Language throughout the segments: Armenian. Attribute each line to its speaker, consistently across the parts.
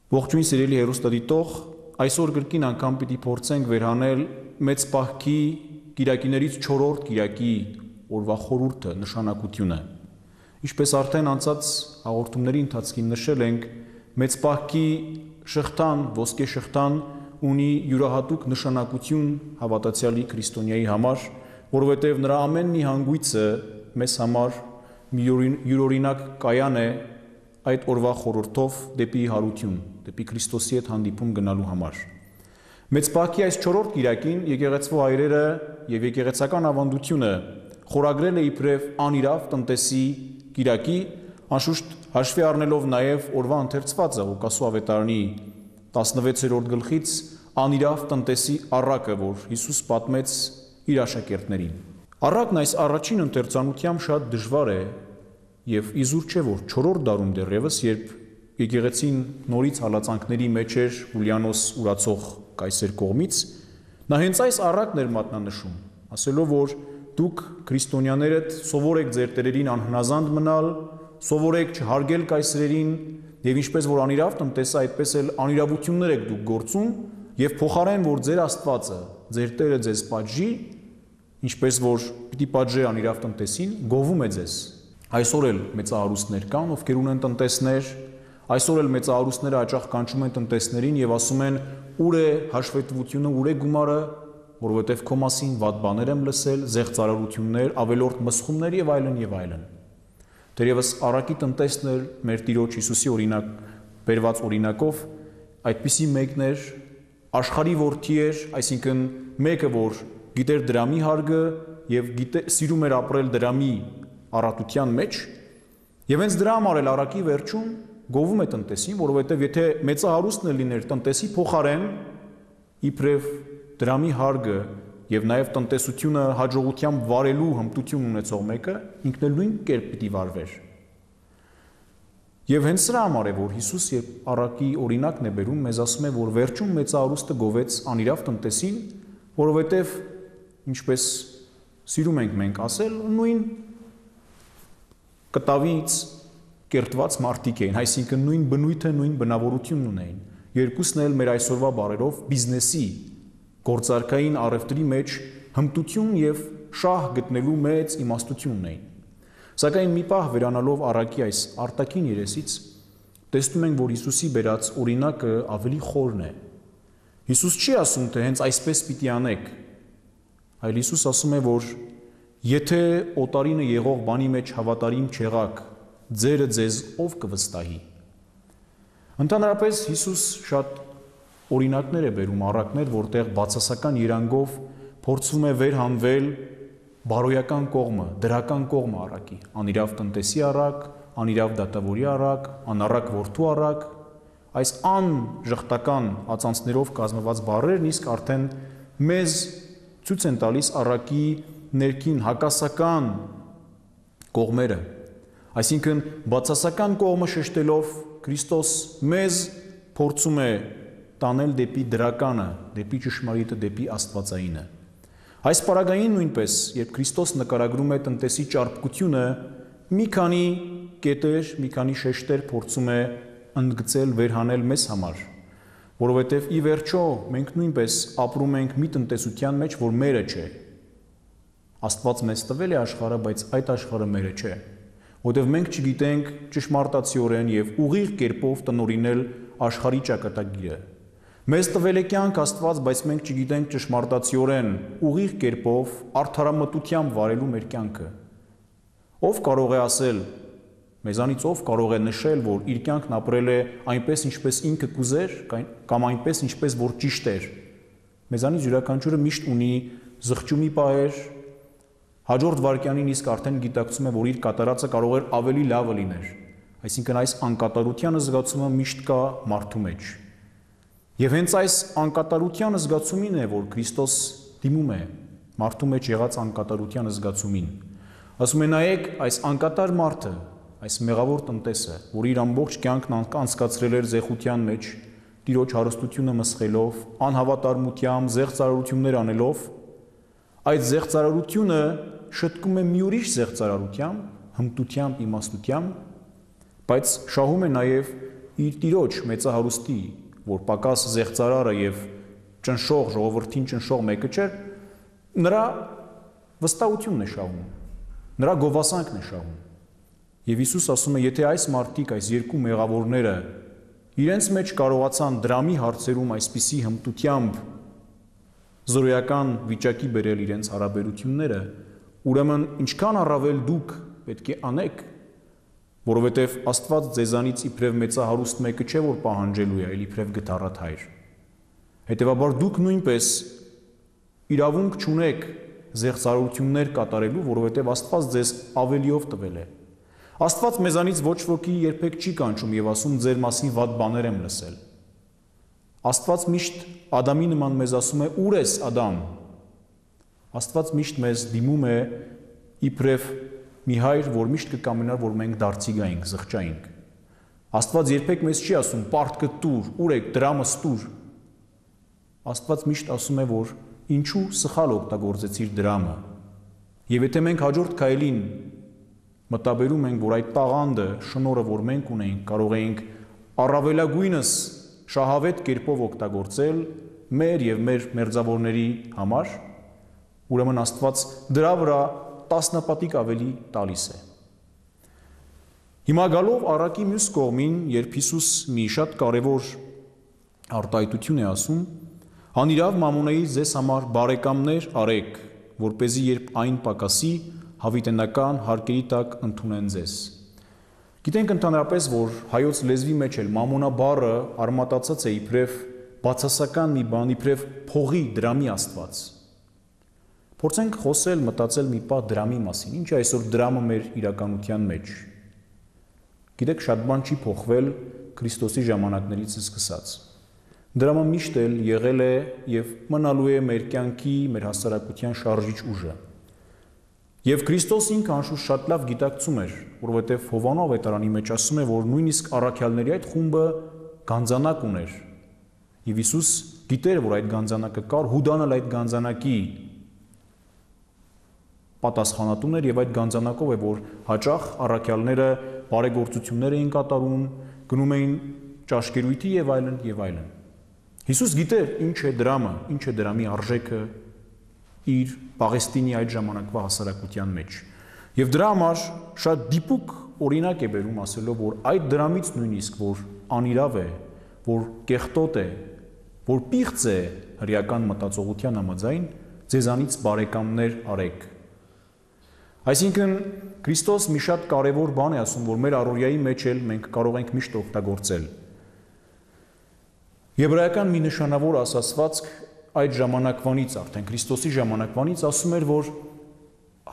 Speaker 1: Ողջույն սիրելի հեռուստադիտող, այսօր կրկին անգամ պիտի փորձենք վերհանել մեծ պահքի կիրակիներից 4-րդ կիրակի օրվա խորհուրդը, նշանակությունը։ Ինչպես արդեն անցած հաղորդումների ընթացքին նշել ենք, մեծ պահքի շղթան, ոսկե շղթան ունի յուրահատուկ նշանակություն հավատացյալի քրիստոնյայի համար, որովհետև նրա ամեն մի հանգույցը մեզ համար յուրօրինակ կայան է այդ օրվա խորհրդով դեպի հարություն, դեպի Քրիստոսի հետ հանդիպում գնալու համար։ Մեծ պահքի այս 4-րդ կիրակին եկեղեցու հայրերը եւ եկեղեցական ավանդությունը խորագրել է իբրև անիրավ տնտեսի կիրակի, անշուշտ հաշվի առնելով նաեւ օրվա ընթերցվածը Ղուկասու ավետարանի 16-րդ գլխից անիրավ տնտեսի առակը, որ Հիսուս պատմեց իր աշակերտներին։ Առակն այս առաջին ընթերցանությամբ շատ դժվար է եւ իզուր չէ, որ 4-րդ դարում դեռևս, երբ եկեղեցին նորից հալածանքների մեջ էր Հուլիանոս ուրացող կայսեր կողմից, նա հենց այս առակն էր մատնանշում, ասելով, որ դուք քրիստոնյաներդ սովոր եք ձեր տերերին անհնազանդ մնալ, սովոր եք չհարգել կայսրերին եւ ինչպես որ անիրավ տնտեսը, այդպես էլ անիրավություններ եք դուք գործում եւ փոխարեն որ ձեր Աստվածը, ձեր Տերը ձեզ պատժի, ինչպես որ պիտի պատժի անիրավ տնտեսին, գովում է ձեզ։ Այսօր էլ մեծահարուստներ կան, ովքեր ունեն տնտեսներ, այսօր էլ մեծահարուստները հաճախ կանչում են տնտեսներին եւ ասում են՝ ուր է հաշվետվությունը, ուր է գումարը, որովհետեւ քո մասին վատ բաներ եմ լսել, զեղծարարություններ, ավելորդ մսխումներ եւ այլն եւ այլն։ Դերևս առակի տնտեսն էր մեր Տիրոջ Հիսուսի օրինակ բերված օրինակով այդպիսի մեկն էր, աշխարհի որդի էր, այսինքն մեկը, որ գիտեր դրամի հարգը եւ սիրում էր ապրել դրամի առատության մեջ, եւ հենց դրա համար էլ առակի վերջում գովում է տնտեսին, որովհետեւ եթե մեծահարուստն էլ լիներ տնտեսի փոխարեն, իբրև դրամի հարգը եւ նաեւ տնտեսությունը հաջողությամբ վարելու հմտություն ունեցող մեկը ինքն էլ նույն կերպ պիտի վարվեր։ Եվ հենց սրա համար է, որ Հիսուս երբ առակի օրինակն է բերում, մեզ ասում է, որ վերջում մեծահարուստը գովեց անիրավ տնտեսին, որովհետեւ ինչպես սիրում ենք մենք ասել, նույն կտավից կերտված մարդիկ էին, այսինքն նույն բնույթը, նույն բնավորությունն ունեին։ Երկուսն էլ մեր այսօրվա բառերով բիզնեսի, գործարքային առևտրի մեջ հմտություն եւ շահ գտնելու մեծ իմաստություն ունեին։ Սակայն մի պահ վերանալով առակի այս արտաքին երեսից, տեսնում ենք, որ Հիսուսի բերած օրինակը ավելի խորն է։ Հիսուս չի ասում, թե հենց այսպես պիտի անեք, այլ Հիսուս ասում է, որ եթե օտարինը եղող բանի մեջ հավատարիմ չեղաք, ձերը ձեզ ով կվստահի։ Ընդհանրապես Հիսուս շատ օրինակներ է բերում, առակներ, որտեղ բացասական երանգով փորձվում է վերհանվել բարոյական կողմը, դրական կողմը առակի, անիրավ տնտեսի առակ, անիրավ դատավորի առակ, անառակ որդու առակ, այս անժխտական ածանցներով կազմված բառերն իսկ արդեն մեզ ցույց են տալիս առակի ներքին հակասական կողմերը, այսինքն բացասական կողմը շեշտելով Քրիստոս մեզ փորձում է տանել դեպի դրականը, դեպի ճշմարիտը, դեպի աստվածայինը։ Այս պարագային նույնպես, երբ Քրիստոս նկարագրում է տնտեսի ճարպկությունը, մի քանի կետեր, մի քանի շեշտեր փորձում է ընդգծել, վերհանել մեզ համար, որովհետև ի վերջո մենք նույնպես ապրում ենք մի տնտեսության մեջ, որ մերը չէ։ Աստված մեզ տվել է աշխարհը, բայց այդ աշխարհը մերը չէ, որովհետև մենք չգիտենք ճշմարտացիորեն եւ ուղիղ կերպով տնօրինել աշխարհի ճակատագիրը։ Մեզ տվել է կյանք Աստված, բայց մենք չգիտենք ճշմարտացիորեն ուղիղ կերպով արդարամտությամբ վարելու մեր կյանքը։ Ով կարող է ասել, մեզանից ով կարող է նշել, որ իր կյանքն ապրել է այնպես, ինչպես ինքը կուզեր, կամ այնպես, ինչպես որ ճիշտ էր։ Մեզանից յուրաքանչյուրը միշտ ունի զղջումի պահեր, հաջորդ վարքյանին իսկ արդեն գիտակցում է, որ իր կատարածը կարող էր ավելի լավը լիներ։ Այսինքն այս անկատարության զգացումը միշտ կա մարդու մեջ։ Եվ հենց այս անկատարության զգացումին է, որ Քրիստոս դիմում է մարդու մեջ եղած անկատարության զգացումին։ Ասում է նայեք այս անկատար մարդը, այս մեղավոր տնտեսը, որ իր ամբողջ կյանքն անցկացրել էր զեղության մեջ, Տիրոջ հարստությունը մսխելով, անհավատարմությամբ, զեղծարարություններ անելով, այդ զեղծարարությունը շտկում է մի ուրիշ զեղծարարությամբ, հմտությամբ, իմաստությամբ, բայց շահում է նաև իր տիրոջ մեծահարուստի, որ պակաս զեղծարարը եւ ճնշող ժողովրդին ճնշող մեկը չէր, նրա վստահությունն է շահում, նրա գովասանքն է շահում։ Եվ Հիսուս ասում է, եթե այս մարդիկ, այս երկու մեղավորները իրենց մեջ կարողացան դրամի հարցերում այսպիսի հմտությամբ զորոյական վիճակի բերել իրենց հարաբերությունները, ուրեմն ինչքան առավել դուք պետք է անեք, որովհետև Աստված ձեզանից իբրև մեծահարուստ մեկը չէ, որ պահանջելու է, այլ իբրև գթառատ հայր։ Հետևաբար դուք նույնպես իրավունք չունեք զեղծարարություններ կատարելու, որովհետև Աստված ձեզ ավելիով տվել է։ Աստված մեզանից ոչ ոքի երբեք չի կանչում եւ ասում ձեր մասին վատ բաներ եմ լսել։ Աստված միշտ Ադամի նման մեզ ասում է՝ ուր ես Ադամ։ Աստված միշտ մեզ դիմում է իբրև մի հայր, որ միշտ կկամենար, որ մենք դարձի գայինք, զղջայինք։ Աստված երբեք մեզ չի ասում՝ պարտքը տուր, ուր եք, դրամը ստուր։ Աստված միշտ ասում է, որ ինչու սխալ օգտագործեցիր դրամը։ Եվ եթե մենք հաջորդ քայլին մտաբերում ենք, որ այդ տաղանդը, շնորհը, որ մենք ունենք, կարող ենք առավելագույնս շահավետ կերպով օգտագործել մեր եւ մեր մերձավորների համար, ուրեմն Աստված դրա վրա տասնապատիկ ավելի տալիս է։ Հիմա գալով առակի մյուս կողմին, երբ Հիսուս մի շատ կարևոր արտահայտություն է ասում, անիրավ մամոնեից ձեզ համար բարեկամներ արեք, որպեսզի երբ այն պակասի, հավիտենական հարկերի տակ ընդունեն ձեզ։ Գիտենք ընդհանրապես, որ հայոց լեզվի մեջ էլ մամոնա բառը արմատացած է իբրև բացասական մի բան, իբրև փողի, դրամի աստված։ Փորձենք խոսել, մտածել մի պահ դրամի մասին, ինչ է այսօր դրամը մեր իրականության մեջ։ Գիտեք, շատ բան չի փոխվել Քրիստոսի ժամանակներից սկսած։ Դրամը միշտ էլ եղել է եւ մնալու է մեր կյանքի, մեր հասարակության շարժիչ ուժը։ Եվ Քրիստոս ինքը անշուշտ շատ լավ գիտակցում էր, որովհետև Հովաննես ավետարանի մեջ ասում է, որ նույնիսկ առաքյալների այդ խումբը գանձանակ ուներ։ Եվ Հիսուս գիտեր, որ այդ գանձանակը կար, Հուդան էլ այդ գանձանակի պատասխանատուն էր եւ այդ գանձանակով է, որ հաճախ առաքյալները բարեգործություններ էին կատարում, գնում էին ճաշկերույթի եւ այլն եւ այլն։ Հիսուս գիտեր ինչ է դրամը, ինչ է դրամի արժեքը իր Պաղեստինի այդ ժամանակվա հասարակության մեջ։ Եվ դրա համար շատ դիպուկ օրինակ է բերում ասելով, որ այդ դրամից նույնիսկ, որ անիրավ է, որ կեղտոտ է, որ պիղծ է հրեական մտածողության համաձայն, ձեզանից բարեկամներ արեք։ Այսինքն Քրիստոս մի շատ կարևոր բան է ասում, որ մեր առօրյայի մեջ էլ մենք կարող ենք միշտ օգտագործել։ Եբրայական մի նշանավոր ասացվածք այդ ժամանակվանից, արդեն Քրիստոսի ժամանակվանից ասում էր, որ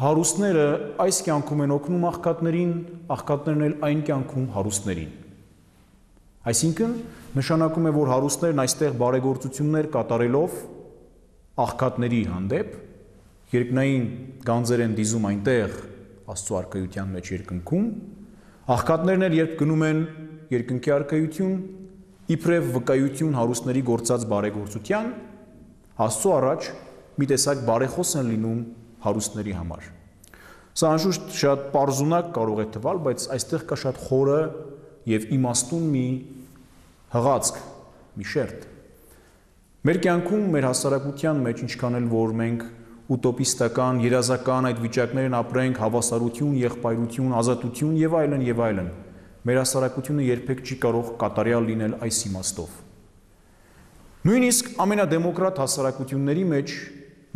Speaker 1: հարուստները այս կյանքում են օգնում աղքատներին, աղքատներն էլ այն կյանքում հարուստներին։ Այսինքն նշանակում է, որ հարուստներն այստեղ բարեգործություններ կատարելով աղքատների հանդեպ երկնային գանձեր են դիզում այնտեղ Աստծո արքայության մեջ երկնքում, աղքատներն էլ երբ գնում են երկնքի արքայություն, իբրև վկայություն հարուստների գործած բարեգործության, Աստծո առաջ մի տեսակ բարեխոս են լինում հարուստների համար։ Սա անշուշտ շատ պարզունակ կարող է թվալ, բայց այստեղ կա շատ խորը եւ իմաստուն մի հղացք, մի շերտ։ Մեր կյանքում, մեր հասարակության մեջ ինչքան էլ որ մենք ուտոպիստական, երազական այդ վիճակներն ապրենք, հավասարություն, եղբայրություն, ազատություն եւ այլն եւ այլն։ Մեր հասարակությունը երբեք չի կարող կատարյալ լինել այս իմաստով։ Նույնիսկ ամենադեմոկրատ հասարակությունների մեջ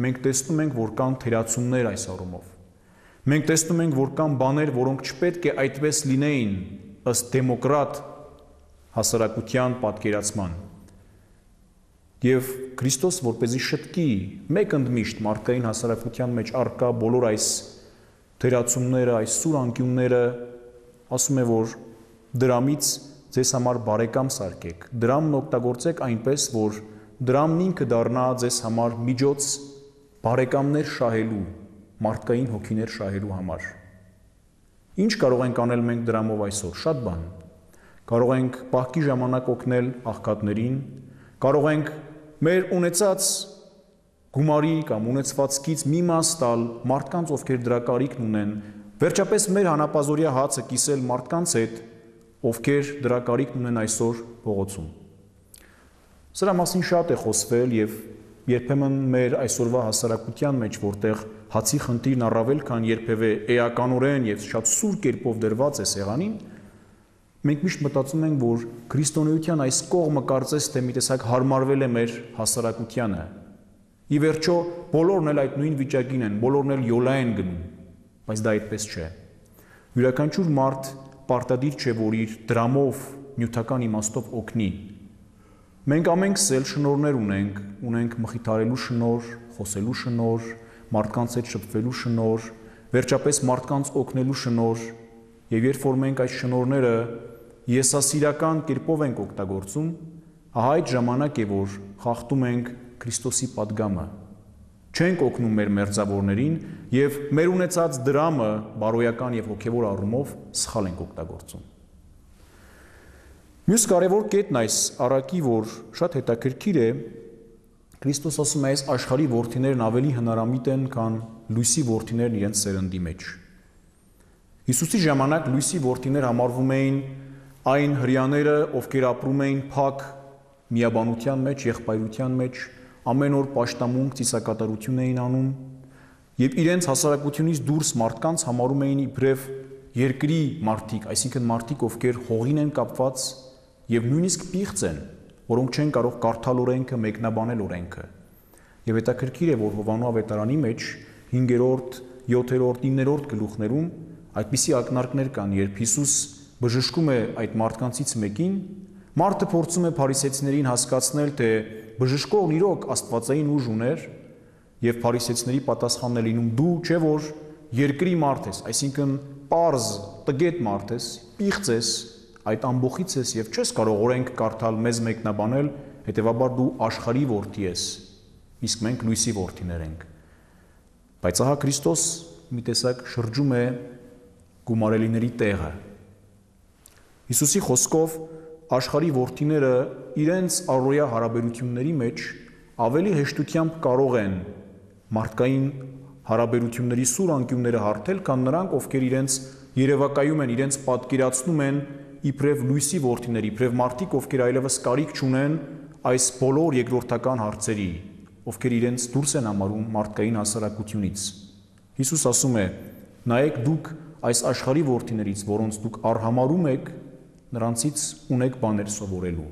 Speaker 1: մենք տեսնում ենք, որ կան թերացումներ այս առումով։ Մենք տեսնում ենք, որ կան բաներ, որոնք չպետք է այդպես լինեին ըստ դեմոկրատ հասարակության պատկերացման։ Եվ Քրիստոս որպեսզի շտկի մեկ ընդմիշտ մարդկային հասարակության մեջ առկա բոլոր այս թերացումները, այս սուր անկյունները, ասում է, որ դրամից ձեզ համար բարեկամ սարքեք, դրամն օգտագործեք այնպես, որ դրամն ինքը դառնա ձեզ համար միջոց բարեկամներ շահելու, մարդկային հոգիներ շահելու համար։ Ինչ կարող ենք անել մենք դրամով այսօր, շատ բան։ Կարող ենք պահքի ժամանակ օգնել աղքատներին, կարող ենք մեր ունեցած գումարի կամ ունեցվածքից մի մաս տալ մարդկանց, ովքեր դրա կարիքն ունեն, վերջապես մեր հանապազօրյա հացը կիսել մարդկանց հետ, ովքեր դրա կարիքն ունեն այսօր փողոցում։ Սրա մասին շատ է խոսվել եւ երբեմն մեր այսօրվա հասարակության մեջ, որտեղ հացի խնդիրն առավել քան երբևէ էականորեն եւ շատ սուր կերպով դրված է սեղանին, մենք միշտ մտածում ենք, որ քրիստոնեության այս կողմը կարծես թե մի տեսակ հարմարվել է մեր հասարակությանը։ Ի վերջո բոլորն էլ այդ նույն վիճակին են, բոլորն էլ յոլա են գնում, բայց դա այդպես չէ։ Յուրաքանչյուր մարդ պարտադիր չէ, որ իր դրամով, նյութական իմաստով օգնի։ Մենք ամենքս էլ շնորհներ ունենք մխիթարելու շնորհ, խոսելու շնորհ, մարդկանց հետ շփվելու շնորհ, վերջապես մարդկանց օգնելու շնորհ, եւ երբ որ մենք այս շնորհները եսասիրական կերպով ենք օգտագործում, ահա այդ ժամանակ է, որ խախտում ենք Քրիստոսի պատգամը։ Չենք օգնում մեր մերձավորներին եւ մեր ունեցած դրամը բարոյական եւ հոգեվոր առումով սխալ ենք օգտագործում։ Մյուս կարևոր կետն այս առակի, որ շատ հետաքրքիր է, Քրիստոս ասում է, այս աշխարհի որդիներն ավելի հնարամիտ են, քան լույսի որդիներն իրենց սերնդի մեջ։ Հիսուսի ժամանակ լույսի որդիներ համարվում էին այն հրյաները, ովքեր ապրում էին փակ միաբանության մեջ, եղբայրության մեջ, ամեն օր պաշտամունք, ծիսակատարություն էին անում եւ իրենց հասարակությունից դուրս մարդկանց համարում էին իբրև երկրի մարդիկ, այսինքն մարդիկ, ովքեր հողին են կապված եւ նույնիսկ պիղծ են, որոնք չեն կարող կարդալ օրենքը, մեկնաբանել օրենքը։ Եվ հետաքրքիր է, որ Հովանու ավետարանի մեջ 5-րդ, 7-րդ, 9-րդ գլուխներում այդպիսի ակնարկներ կան, երբ Հիսուս բժշկում է այդ մարդկանցից մեկին, մարդը փորձում է փարիսեցիներին հասկացնել, թե բժշկողն իրոք աստվածային ուժ ուներ, եւ փարիսեցիների պատասխանն է լինում՝ դու չէ որ երկրի մարդ ես, այսինքն պարզ, տգետ մարդ ես, պիղծ ես, այդ ամբողից ես եւ չես կարող օրենք կարդալ, մեզ մեկնաբանել, հետեւաբար դու աշխարհի որդի ես, իսկ մենք լույսի որդիներ ենք։ Բայց ահա Քրիստոս մի տեսակ շրջում է գումարելիների տեղը։ Հիսուսի խոսքով աշխարհի որդիները իրենց առօրյա հարաբերությունների մեջ ավելի հեշտությամբ կարող են մարդկային հարաբերությունների սուր անկյունները հարթել, քան նրանք, ովքեր իրենց երևակայում են, իրենց պատկերացնում են իբրև լույսի որդիներ, իբրև մարդիկ, ովքեր այլևս կարիք չունեն այս բոլոր երկրորդական հարցերի, ովքեր իրենց դուրս են համարում մարդկային հասարակությունից։ Հիսուս ասում է. նայեք դուք այս աշխարհի որդիներից, որոնց դուք արհամարում եք, նրանցից ունեք բաներ սովորելու։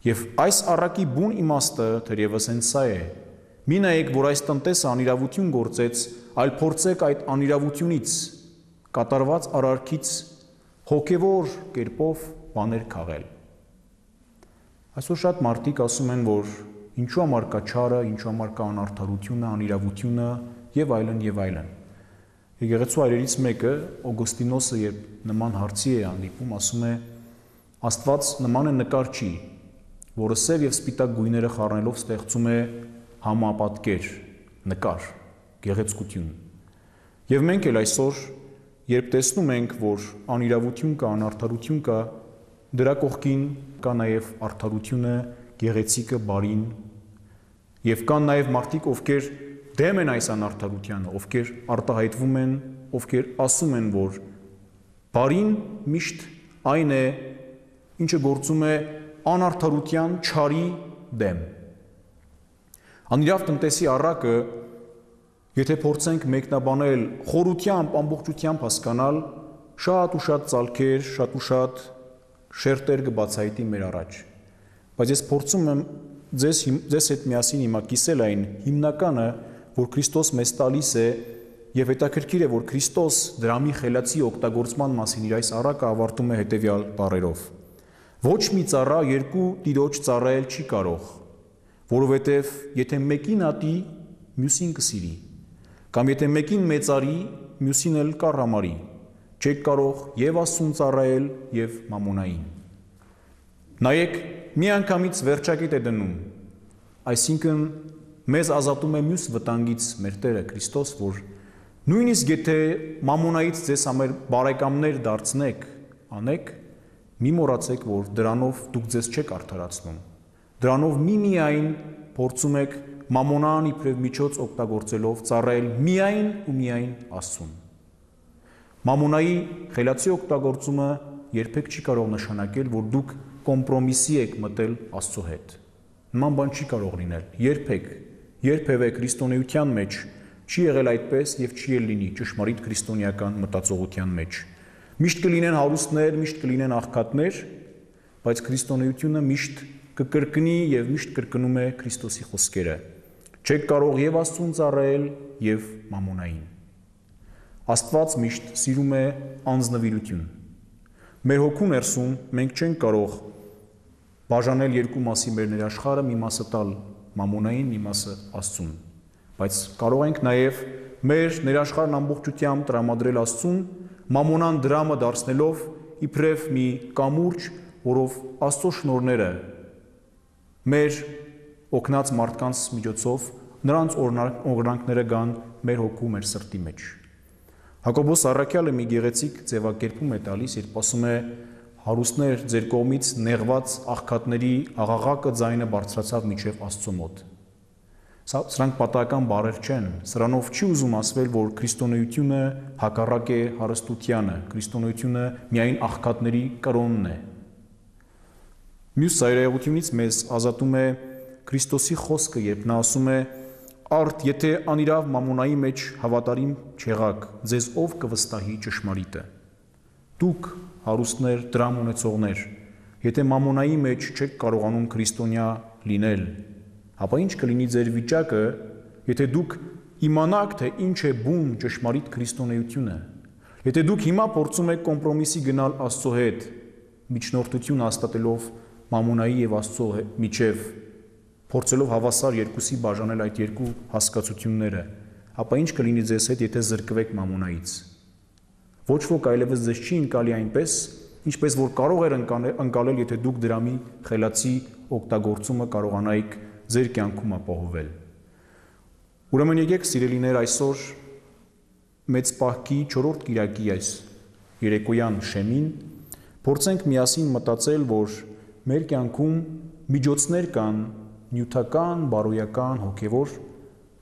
Speaker 1: Եվ այս առակի բուն իմաստը թերևս հենց սա է։ Մի նայեք, որ այս տնտեսը անիրավություն գործեց, այլ փորձեք այդ անիրավությունից, կատարված արարքից հոգևոր կերպով բաներ քաղել։ Այսօր շատ մարդիկ ասում են, որ ինչու համար կա չարը, ինչու համար կա անարդարությունը, անիրավությունը եւ այլն եւ այլն։ Եկեղեցու այրերից մեկը Օգոստինոսը, երբ նման հարցի է հանդիպում, ասում է. Աստված նման է նկարչի, որը սև եւ սպիտակ գույները խառնելով ստեղծում է համապատկեր, նկար, գեղեցկություն։ Եվ մենք էլ այսօր, երբ տեսնում ենք, որ անիրավություն կա, անարդարություն կա, դրա կողքին կա նաեւ արդարությունը, գեղեցիկը, բարին, եւ կան նաեւ մարդիկ, ովքեր դեմ են այս անարդարությանը, ովքեր արտահայտվում են, ովքեր ասում են, որ բարին միշտ այն է, ինչը գործում է անարդարության չարի դեմ։ Անիրավ տնտեսի առակը, եթե փորձենք մեկնաբանել խորությամբ, ամբողջությամբ հասկանալ, շատ ու շատ ծալքեր, շատ ու շատ շերտեր կբացահայտի մեր առաջ։ Բայց ես փորձում եմ ձեզ հետ միասին հիմա կիսել այն հիմնականը, որ Քրիստոս մեզ տալիս է, եւ հետաքրքիր է, որ Քրիստոս դրամի խելացի օգտագործման մասին իր այս առակը ավարտում է հետեւյալ բառերով. Ոչ մի ծառա երկու տիրոջ ծառայել չի կարող, որովհետեւ եթե մեկին ատի, մյուսին կսիրի, կամ եթե մեկին մեծարի, մյուսին էլ կառամարի, չեք կարող եւ Աստծուն ծառայել եւ մամոնային։ Նայեք, մի անգամից վերջակետ է դնում, այսինքն մեզ ազատում է մյուս վտանգից մեր Տերը Քրիստոս, որ նույնիսկ եթե մամոնայից ձեզ համար բարեկամներ դարձնեք, անեք, մի մոռացեք, որ դրանով դուք ձեզ չեք արդարացնում։ Դրանով միմիայն փորձում եք մամոնան իբրև միջոց օգտագործելով ծառայել միայն ու միայն Աստծուն։ Մամոնայի խելացի օգտագործումը երբեք չի կարող նշանակել, որ դուք կոմպրոմիսի եք մտել Աստծո հետ։ Նման բան չի կարող լինել։ Երբևէ քրիստոնեության մեջ չի եղել այդպես եւ չի էլ լինի ճշմարիտ քրիստոնեական մտածողության մեջ։ Միշտ կլինեն հարուստներ, միշտ կլինեն աղքատներ, բայց քրիստոնեությունը միշտ կկրկնի եւ միշտ կրկնում է Քրիստոսի խոսքերը։ Չեք կարող եւ Աստծուն ծառայել եւ մամոնային։ Աստված միշտ սիրում է անձնվիրություն։ Մեր հոգու ներսում մենք չենք կարող բաժանել երկու մասի մեր ներաշխարը, մի մասը տալ մամոնային, մի մասը Աստծուն։ Բայց կարող ենք նաև մեր ներաշխարհն ամբողջությամբ տրամադրել Աստծուն, մամոնան դրամը դարձնելով իբրև մի կամուրջ, որով Աստծո շնորհները մեր օգնած մարդկանց միջոցով նրանց օրհնանքները գան մեր հոգու, մեր սրտի մեջ։ Հակոբոս առաքյալը մի գեղեցիկ ձևակերպում է տալիս, երբ ասում է. հարուստներ ձեր կողմից նեղված աղքատների աղաղակը ձայնը բարձրացավ մինչև Աստծո մոտ։ Սրանք պատահական բառեր չեն, սրանով չի ուզում ասվել, որ քրիստոնեությունը հակառակ է հարստությանը, քրիստոնեությունը միայն աղքատների կրոնն է։ Մյուս ծայրահեղությունից մեզ ազատում է Քրիստոսի խոսքը, երբ նա ասում է. «Արդ, եթե անիրավ մամոնայի մեջ հավատարիմ չեղաք, ձեզ ով կվստահի ճշմարիտը»։ Դուք հարուստներ, դրամ ունեցողներ, եթե մամոնայի մեջ չեք կարողանում քրիստոնյա լինել, ապա ինչ կլինի ձեր վիճակը, եթե դուք իմանաք, թե ինչ է բուն ճշմարիտ քրիստոնեությունը, եթե դուք հիմա փորձում եք կոմպրոմիսի գնալ Աստծո հետ, միջնորդություն հաստատելով մամոնայի եւ Աստծո միջև, փորձելով հավասար երկուսի բաժանել այդ երկու հասկացությունները, ապա ինչ կլինի ձեզ հետ, եթե զրկվեք մամոնայից։ Ոչ ոք այլևս ձեզ չի ընկալի այնպես, ինչպես որ կարող էր ընկալել, եթե դուք դրամի խելացի օգտագործումը կարողանայիք ձեր կյանքում ապահովել։ Ուրեմն եկեք սիրելիներ, այսօր մեծ պահքի 4-րդ կիրակի այս երեկոյան շեմին փորձենք միասին մտածել, որ մեր կյանքում միջոցներ կան, նյութական, բարոյական, հոգևոր,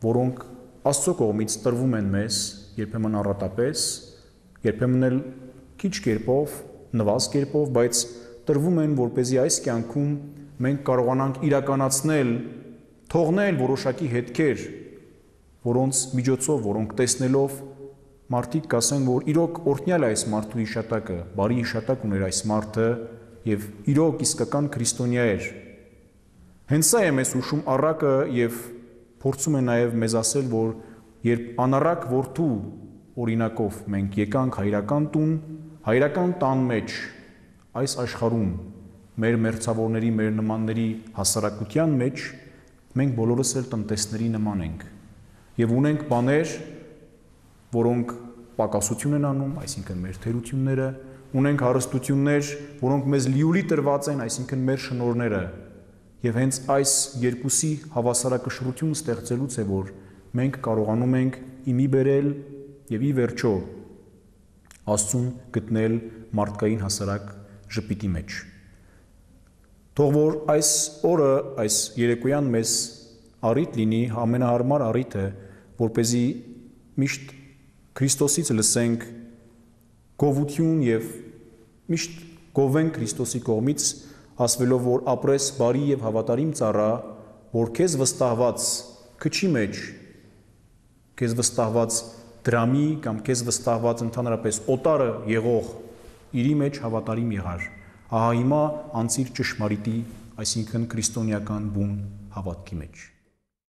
Speaker 1: որոնք Աստծո կողմից տրվում են մեզ, երբեմն առատապես, երբեմն էլ քիչ կերպով, նվազ կերպով, բայց տրվում են, որպեսզի այս կյանքում մենք կարողանանք իրականացնել, թողնել որոշակի հետքեր, որոնց միջոցով, որոնք տեսնելով մարդիկ կասեն, որ իրոք օրհնյալ է այս մարդու հիշատակը, բարի հիշատակ ուներ այս մարդը եւ իրոք իսկական քրիստոնյա էր։ Հենց սա է մեզ հուշում առակը եւ փորձում է նաեւ մեզ ասել, որ երբ անառակ որդու օրինակով մենք եկանք հայրական տուն, հայրական տան մեջ այս աշխարհում մեր մերձավորների, մեր նմանների հասարակության մեջ մենք բոլորս էլ տնտեսների նման ենք եւ ունենք բաներ, որոնք պակասություն են անում, այսինքն մեր թերությունները, ունենք հարստություններ, որոնք մեզ լիուլի տրված են, այսինքն մեր շնորհները, եւ հենց այս երկուսի հավասարակշռություն ստեղծելուց է, որ մենք կարողանում ենք իմի բերել եւ ի վերջո Աստծուն գտնել մարդկային հասարակ ժպիտի մեջ։ Թող որ այս օրը, այս երեկոյան մեզ առիթ լինի, ամենահարմար առիթը, որպեսզի միշտ Քրիստոսից լսենք գովություն եւ միշտ գովենք Քրիստոսի կողմից, ասվելով, որ ապրես բարի եւ հավատարիմ ծառա, որ քեզ վստահված քչի մեջ, քեզ վստահված դրամի կամ քեզ վստահված ընդհանրապես օտարը եղող իրի մեջ հավատարիմ եղար։ Ահա հիմա անցիր ճշմարիտի, այսինքն քրիստոնեական բուն հավատքի մեջ։